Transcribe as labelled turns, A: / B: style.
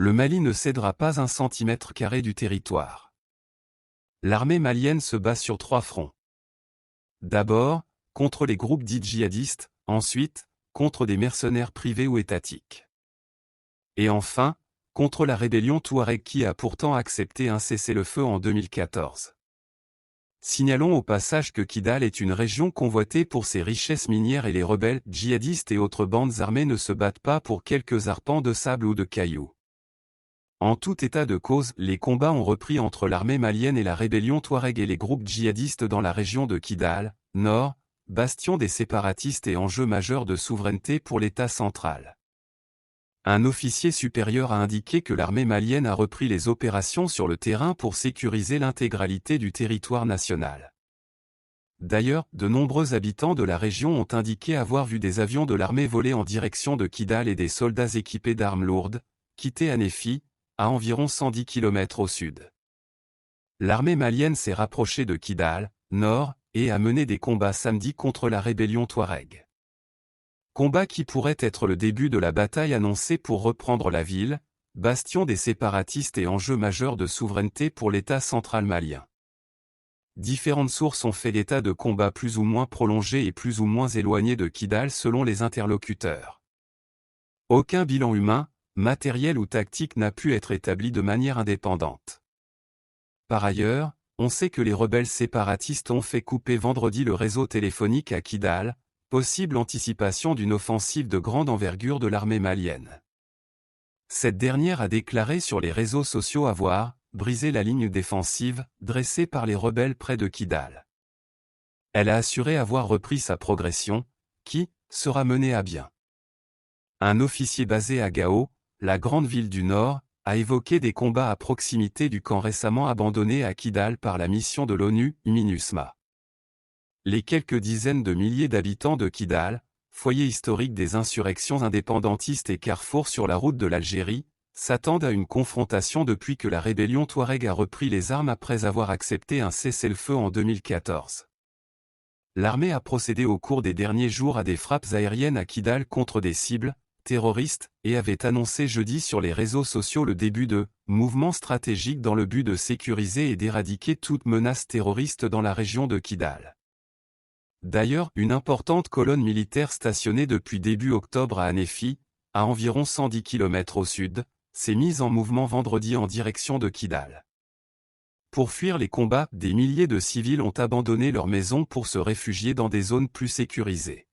A: Le Mali ne cédera pas un centimètre carré du territoire. L'armée malienne se bat sur 3 fronts. D'abord, contre les groupes dits djihadistes, ensuite, contre des mercenaires privés ou étatiques. Et enfin, contre la rébellion Touareg qui a pourtant accepté un cessez-le-feu en 2014. Signalons au passage que Kidal est une région convoitée pour ses richesses minières et les rebelles, djihadistes et autres bandes armées ne se battent pas pour quelques arpents de sable ou de cailloux. En tout état de cause, les combats ont repris entre l'armée malienne et la rébellion Touareg et les groupes djihadistes dans la région de Kidal, nord, bastion des séparatistes et enjeu majeur de souveraineté pour l'État central. Un officier supérieur a indiqué que l'armée malienne a repris les opérations sur le terrain pour sécuriser l'intégralité du territoire national. D'ailleurs, de nombreux habitants de la région ont indiqué avoir vu des avions de l'armée voler en direction de Kidal et des soldats équipés d'armes lourdes, quitter Hanéfi, à environ 110 km au sud. L'armée malienne s'est rapprochée de Kidal, nord, et a mené des combats samedi contre la rébellion Touareg. Combat qui pourrait être le début de la bataille annoncée pour reprendre la ville, bastion des séparatistes et enjeu majeur de souveraineté pour l'État central malien. Différentes sources ont fait l'état de combats plus ou moins prolongés et plus ou moins éloignés de Kidal selon les interlocuteurs. Aucun bilan humain, matériel ou tactique n'a pu être établi de manière indépendante. Par ailleurs, on sait que les rebelles séparatistes ont fait couper vendredi le réseau téléphonique à Kidal, possible anticipation d'une offensive de grande envergure de l'armée malienne. Cette dernière a déclaré sur les réseaux sociaux avoir brisé la ligne défensive dressée par les rebelles près de Kidal. Elle a assuré avoir repris sa progression, qui sera menée à bien. Un officier basé à Gao, la grande ville du Nord, a évoqué des combats à proximité du camp récemment abandonné à Kidal par la mission de l'ONU, MINUSMA. Les quelques dizaines de milliers d'habitants de Kidal, foyer historique des insurrections indépendantistes et carrefour sur la route de l'Algérie, s'attendent à une confrontation depuis que la rébellion Touareg a repris les armes après avoir accepté un cessez-le-feu en 2014. L'armée a procédé au cours des derniers jours à des frappes aériennes à Kidal contre des cibles terroristes et avait annoncé jeudi sur les réseaux sociaux le début de mouvements stratégiques dans le but de sécuriser et d'éradiquer toute menace terroriste dans la région de Kidal. D'ailleurs, une importante colonne militaire stationnée depuis début octobre à Hanéfi, à environ 110 km au sud, s'est mise en mouvement vendredi en direction de Kidal. Pour fuir les combats, des milliers de civils ont abandonné leurs maisons pour se réfugier dans des zones plus sécurisées.